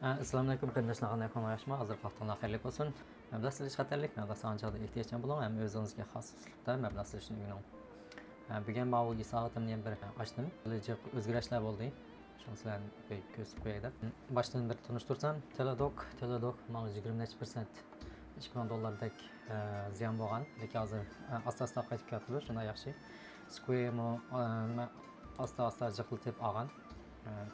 Assalomu alaykum qarindoshlar, qanday qo'nishma? Hozir vaqtingiz xayrli bo'lsin. Mablag' silish xatarlik, mablag' sanchada ehtiyojdan bo'ling, ham o'zingizga xos uslubda mablag' silishni o'rganing. Bugun mavzuga soatimni ham bir ochdim. Jiq o'zgarishlar bo'ldi. Shuni sizlarga ko'rsatib qo'yayda. Boshdan bir tanishtirsam, Teladoc mana 20% $2000 ziyon bo'lgan, lekin hozir asta-asta qaytib keldi, shunday yaxshi. Square asta-asta jiqiltib olgan.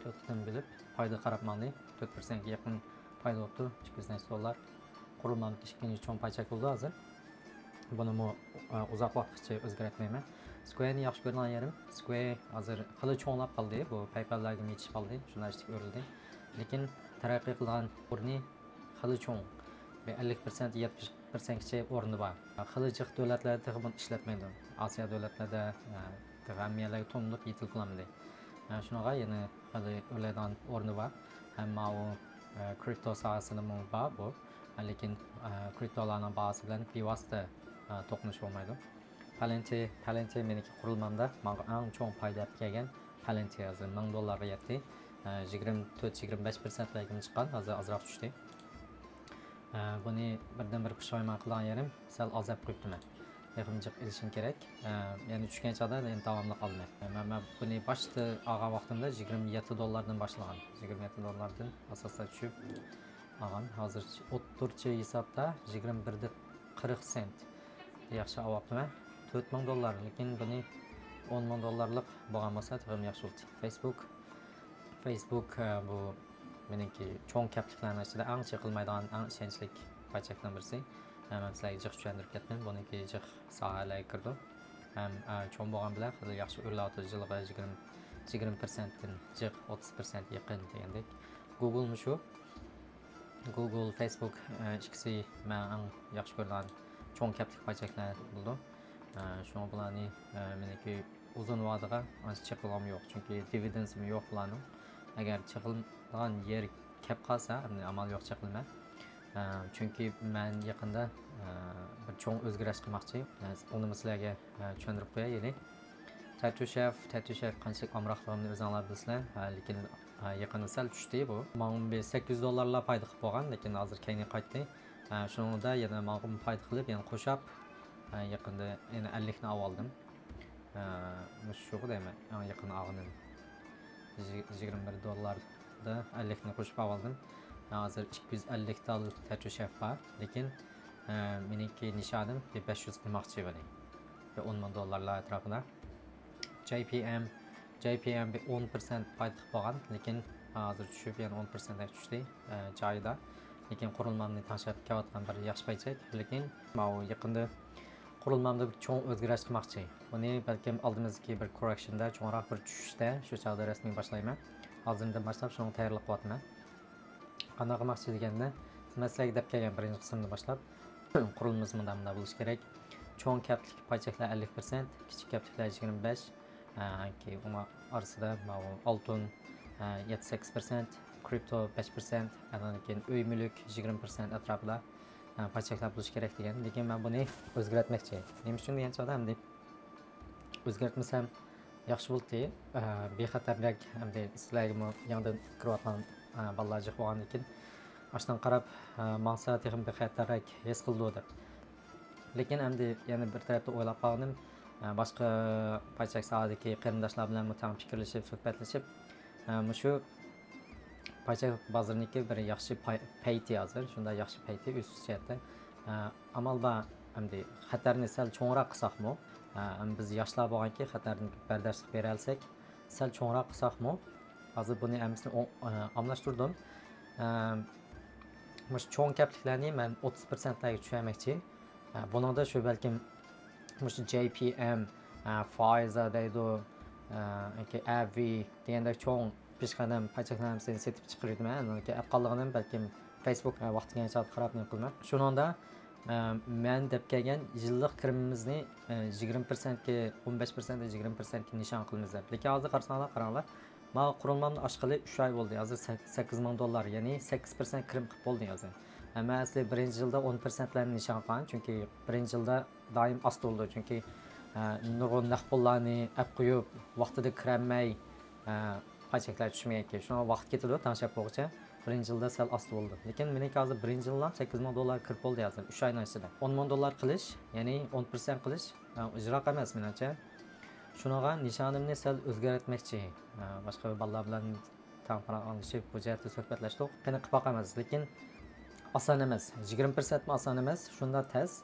4'ten bilip payda qarabmandı. 4%ga yaqin payda oldu. $200. Qurilmam kichkina cho'ng paychak bo'ldi hozir. Buni uzoq vaqtgacha o'zgartmayman. Square'ni yaxshi ko'rgan yerim, Square hozir xili cho'nglab qoldi. Bu PayPal'larga yetishib qoldi. Shunday ishga o'rildi. Lekin taraqqiy qilgan o'rni xili cho'ng. 50% 70%gacha o'rni bor. Xili jiq davlatlarda buni ishlatmaydi. Osiyo davlatlarida g'amiyalarga to'nilib yetil qilamdi. Shunaqa yana hali o'laydigan o'rni bor. Hamma u kripto sohasida bor bu. Lekin kriptolarning bahasi bilan bevosita to'qnash bo'lmaydi. Palantir meniki qurilmamda menga eng cho'ng foyda kelgan Palantir hozir $1000 yetdi. 24-25% larga chiqqan, hozir ozroq tushdi. Buni birdan bir pushaymon qilgan yerim sal azab qo'yibdiman. Yig'imchiq ilishim kerak. Ya'ni tushgan chog'da endi davomli qolmaydi. Men buni boshda olgan vaqtimda $27 dan boshlagan. $27 dan asosda tushib olgan. Hozir o'ttirchi hisobda 21.40 sent. Yaxshi olyapman. $4000, lekin buni $10,000lik bo'lgan bo'lsa, ham yaxshi bo'ldi. Facebook bu meniki cho'ng kapitlarning ichida eng chiqilmaydigan, eng ishonchli paychakdan birisi. Ben sizlerge jiq tushuntirib ketdim. Buniki jiq sohalarga kirdi. Ham cho'ng bo'lgan bilan hali yaxshi o'rlatıcılığı 20% dan jiq 30% yaqin degandek. Google shu. Google, Facebook ikkisi men eng yaxshi ko'rgan cho'ng kapitlik paychaklar bo'ldi. Shuni bularni meniki uzun vaqtga ancha chiqilom yo'q, chunki dividendim yo'q bularning. Agar chiqilgan yer kep qolsa, amal yo'q chiqilma. Çünkü ben yakında bir çoğun o'zgarish qilmoqchi. Uni sizlarga tushuntirib qo'yaylik. Tattoo Chef qanchalik omroqligini o'zinglar bilasizlar, lekin yaqinda sal tushdi bu. Men $800 foyda qilib bo'lgan, lekin hozir keyin qaytdi. Shunda yana men foyda qilib, yana qo'shib yaqinda yana 50 ni oldim. Shu deyman, yaqin olganim $21 da 50 ni qo'shib oldim. Hazır $250 Tattoo Chef var, lekin meniki nishanim 500 qilmoqchi bo'ling. $10,000 atrofida. JPM 10% foyda qilib bo'lgan, lekin hozir tushib yana 10% ga tushdi joyida. Lekin qurilmamni tashlab kelayotgan bir yaxshi paychak, lekin men yaqinda qurilmamda bir cho'ng o'zgarish qilmoqchi. Buni balkim oldimizgi bir correctionda, cho'ngroq bir tushishda shu chog'da rasmiy boshlayman. Hozirdan boshlab shuni tayyorlab qo'yaman. Qanday qilmoqchi deganda, sizlarga deb kelgan birinchi qismni boshlab qurilmamiz bunday bo'lishi kerak. Cho'ng kapitlik paychaklar 50%, kichik kapitliklar 25%, ular orasida oltin 7-8%, kripto 5%, keyin uy mulk 20% atrofida paychaklar bo'lishi kerak degan. Lekin men buni o'zgartmoqchi. Nima uchun degan chog'da ham deb o'zgartmasam yaxshi bo'ldi. Bexatarlik hamda sizlarga yangidan kiryotgan balalar jiq bo'lgan ekan. Ashdan qarab maqsad texnik bexatarlik his qildi. Lekin hamda yana bir tarafda o'ylab qoldim. Boshqa paychak sohadagi qarindoshlar bilan mutam fikrlashib, suhbatlashib, shu paychak bozoriniki bir yaxshi payti hozir, shunday yaxshi payti o'sishadi. Amal ba hamda xatarni sal cho'ngroq qilsaqmi, biz yoshlar bo'lganki xatarni bardashlik bera olsak, sal cho'ngroq qilsaqmi, hozir buni hammasini omlashtirdim. Mush cho'ng kapitliklarni men 30% larga tushirmoqchi. Buningda shu balkim mush JPM, Pfizer deydi, AV deganda cho'ng peshqadam paychaklarni setib chiqardim. Qolganini balkim Facebook vaqtigacha qarab qilman. Shuningda men deb kelgan yillik kirimimizni 20% ga 15% 20% ga nishon qilamiz. Lekin hozir qaranglar. Men qurilmamni ochqili 3 oy bo'ldi. Hozir $8,000, ya'ni 8% kirim qilib bo'ldi hozir. Men asli birinchi yilda 10% larni nishon qilgan, chunki birinchi yilda doim ost bo'ldi, chunki nurg'un naqdlarni olib qo'yib, vaqtida kiramay paychaklar tushmayapti. Shuna vaqt ketadi, tanishib bo'g'icha. birinchi yilda sal osti bo'ldi. Lekin meniki hozir birinchi yildan 8000 dollar kirib bo'ldi hozir 3 oyning ichida. 10 000 dollar qilish, ya'ni 10% qilish ijroq emas menimcha. Shunaqa nishonimni sal o'zgartmoqchi. Boshqa bolalar bilan tanqalashib, bu jihatda suhbatlashdik. Qani qilib boqamiz, lekin oson emas. 20% mi oson emas, shunda tez.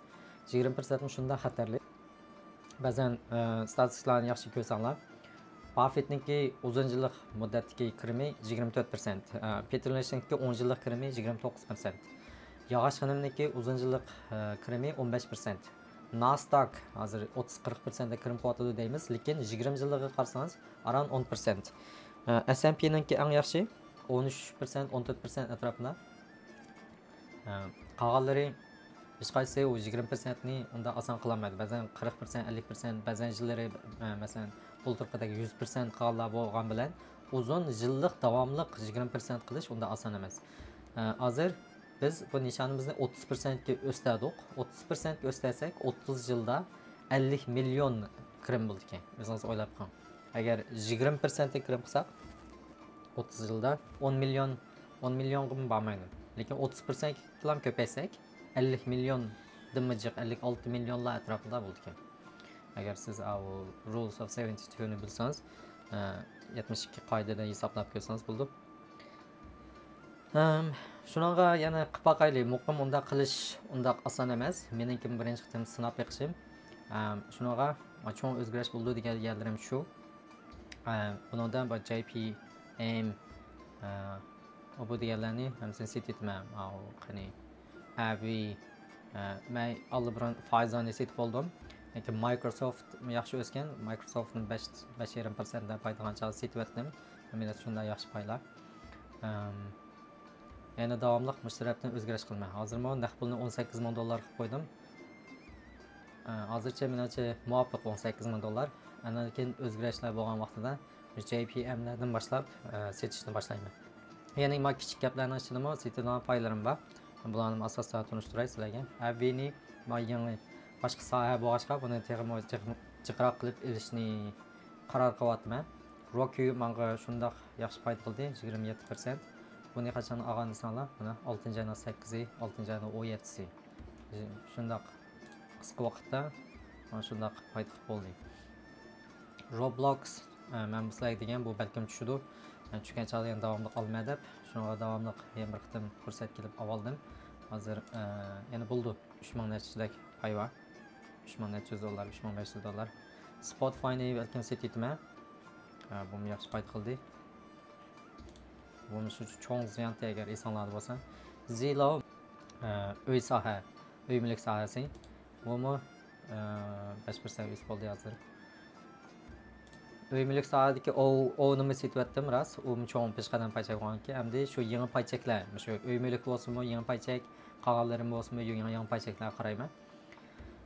20% mi shunda xatarli. Ba'zan statistikalarni yaxshi ko'rsanglar, Buffett'niki uzun yillik muddatdagi kirimi 24%, Peter Lynch'niki 10 yillik kirimi 29%, Yog'och xonimniki uzun yillik kirimi 15%. Nasdaq hozir 30-40% da kirim qilyotdi deymiz, lekin 20 yillikka qarasangiz around 10%. S&P'ninki eng yaxshi 13%, 14% atrofida. Qolganlari hech qaysi u 20%ni unda oson qilolmaydi. Ba'zan 40%, 50%, ba'zan yillari masalan bulturqadagi 100% qolganlar bo'lgan bilan uzun yillik davomli 20% qilish unda oson emas. Hozir biz bu nishonimizni 30% ga o'stadik. 30% ga o'stasak 30 yilda 50 million kirim bo'ldi ekan. O'zingiz o'ylab qo'ying. Agar 20% ga kirim qilsak 30 yilda 10 millionga bormaydi. Lekin 30% bilan ko'paysak 50 million dimijik 56 millionlar atrofida bo'ldi ekan. Agar siz Rules of 72 ni bilsangiz, 72 qoidada hisoblab ko'rsangiz bo'ldi. Shunaqa yana qilib boqaylik. Muqim unda qilish unda oson emas. Meniki birinchi qitim sinab beqishim. Shunaqa cho'ng o'zgarish bo'ldi deganlarim shu. Bundan JPM bu deganlarni hammasini setitman. Qani Avi men allabran faizani setib oldim. Lekin Microsoft yaxshi o'sgan. Microsoftning 5.5% dan foydalanishni setib etdim. Men shunda yaxshi paylar. Yana davomli mushtariyatdan o'zgarish qilmay. Hozir men naqd pulni 18 000 dollar qilib qo'ydim. Hozircha menimcha muvofiq 18 000 dollar. Andan keyin o'zgarishlar bo'lgan vaqtida JPMlardan boshlab setishni boshlayman. Yana men kichik gaplarni ichidami setadigan paylarim bor. Bularni asosida tunishtiray sizlarga. Avvini men yangi boshqa soha bo'lg'achqa buni jiqroq qilib ilishni qaror qilyapman. Roku menga shundoq yaxshi foyda qildi 27%. Buni qachon olgan desanglar, mana 6-oyning 8-i, 6-oyning 17-si. Shundoq qisqa vaqtda mana shundoq foyda qilib bo'ldi. Roblox men sizlarga degan bu balkim tushidi. Tushgan chog'da ham davomli olmay deb, shunga davomli yana bir qitim fursat kelib oldim. Hozir yana bo'ldi 3000 nachidek payva. 3000 dollar, 3500 dollar. Spotify'ni balkim setitman. Bu yaxshi foyda qildi. Bunu şu çoğun ziyantı eğer insanlar olsa. Zillow uy soha, uy mulk sohasi. Bunu 5% üst oldu hazır. Uy mulk sohadagi o nima setib etdim ras. U cho'ng peshqadam paychak qo'yganki, hamda shu yangi paychaklar, shu uy mulk bo'lsinmi, yangi paychak, qolganlarim bo'lsinmi, yangi paychaklar qarayman.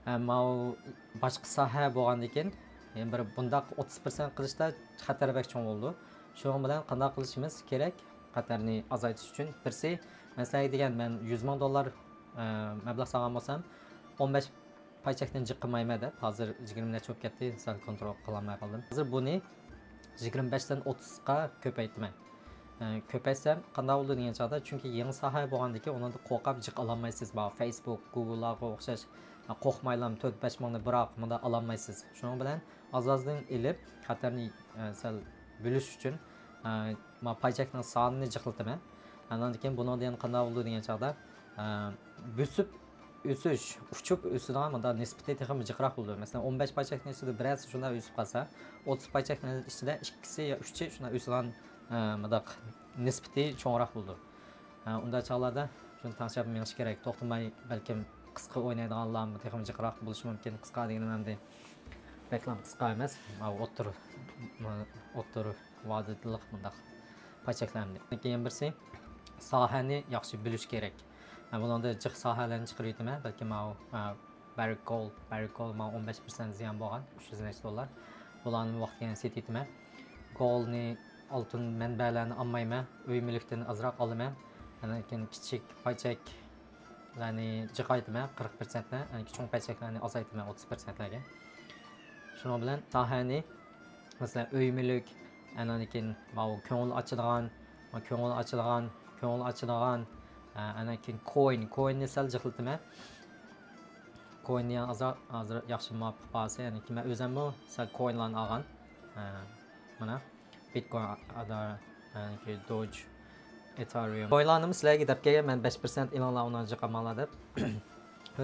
Ammo boshqa soha bo'lgandan keyin bir bundaq 30% qilishda xatar bek cho'ng bo'ldi. Shuning bilan qanday qilishimiz kerak? Xatarni azaytish uchun birsi, masalan degan men 100 000 dollar mablag' solgan bo'lsam, 15 paychakdan jiqmayman deb, hozir 20 dan cho'p ketdi, sal kontrol qilolmay qoldim. Hozir buni 25 dan 30 ga ko'paytiraman. Ko'paysam qanday bo'ldi degan chog'da, chunki yangi soha bo'lgandiki, uni qo'rqib jiq ololmaysiz. Ba Facebook, Google'larga o'xshash qo'rqmaylam 4-5 mingni biroq bunda ololmaysiz. Shuning bilan azozdan elib xatarni sal bo'lish uchun men paychakning sonini jiqiltaman. Andan keyin bundan qanday bo'ldi degan chog'da bo'sib o'sish, uchib o'sidan bunda nisbatan texnik jiqroq bo'ldi. Masalan 15 paychakning ichida birasi shunday o'sib qolsa, 30 paychakning ichida ikkisi yo uchi shunday o'sidan bunda nisbatan cho'ngroq bo'ldi. Unda chog'larda shuni tanishib menish kerak. To'xtamay balkim qisqa o'ynaydiganlarmi texnik jiqroq bo'lishi mumkin. Qisqa deganimda reklam qisqa emas, o'ttir vadidlik bundaq paychaklarni. Keyin birsi sohani yaxshi bilish kerak. Bundan jiq sohalarni chiqarib aytaman. Balki Barrick Gold men 15% ziyon bo'lgan 300 dollar. Bularni vaqtga set etaman. Goldni oltin manbalarini olmayman, uy mulkdan azroq olaman. Keyin kichik paychaklarni jiqaytaman 40% dan, kichik paychaklarni ozaytaman 30% larga. Shuning bilan sohani masalan uy mulk, andan keyin ko'ngil ochilgan ko'ngil ochadigan ana keyin coinni sal jihiltimi. Coinni ham hozir yaxshi muvofiq bo'lsa, ya'ni men o'zim sal coinlarni olgan. Mana Bitcoin ki Doge, Ethereum. Coinlarni sizlarga deb kelgan, men 5% e'lonlar undan chiqamanlar deb.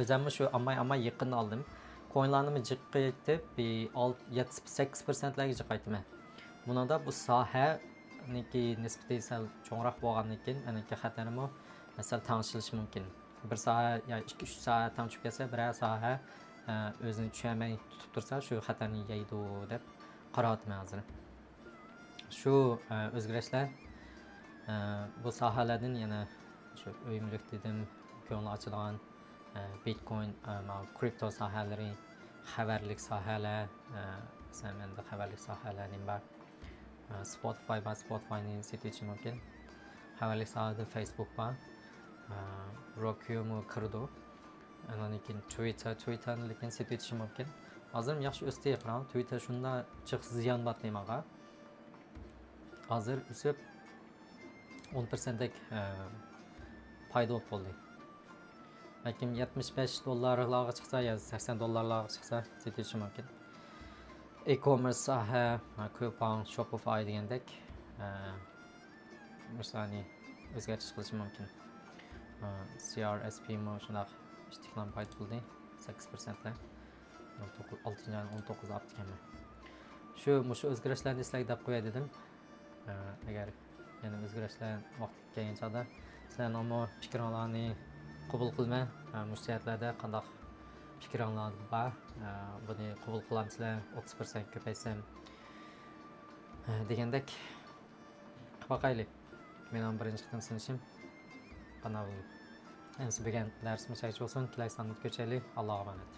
O'zim shu amma yaqin oldim. Coinlarni jiqaytib, 7-8%larga jiqaytdim. Bunada bu soha nisbatan sal cho'ngroq bo'lgandan keyin anaki xatarimi masal tanishilishi mumkin. Bir soha ya 2-3 soat tanishib kelsa, biror soha o'zini tushunmay tutib tursa, shu xatarni yeydi deb qarayapman hozir. Shu o'zgarishlar bu sohalardan yana shu o'yimlik dedim, ko'ngil ochadigan Bitcoin, kripto sohalari, xabarlik sohalar, menda xabarlik sohalarim bor. Spotify'ning setichi mumkin. Xabarlik sohada Facebook bor. Roku'mu kirdi. Andan keyin Twitter'ni lekin setichi mumkin. Hozir yaxshi o'stiribman. Twitter shunda chiq ziyon bor demaga. Hozir o'sib 10% paydo bo'ldi. Lekin $75 chiqsa ya $80 chiqsa setishi mumkin. E-commerce soha, Coupang, Shopify degandek misali o'zgartirish qilish mumkin. CRSP mo shunaq ishtiqlan paydo bo'ldi 8%lar. 6-19 haftaga. Shu o'zgarishlarni sizlarga deb qo'yay dedim. Agar yana o'zgarishlar vaqt kelgan chog'da sizlarning fikringizni qabul qilmay, mushtariyatlarda qanday fikringiz bor, buni qabul qilamsizlar, 30% ko'paysam degandek qilib men birinchi qitim sinishim qanday bo'ldi. Endi bugun darsimiz bo'lsin, tilak sanat ko'chaylik. Allohga emanet.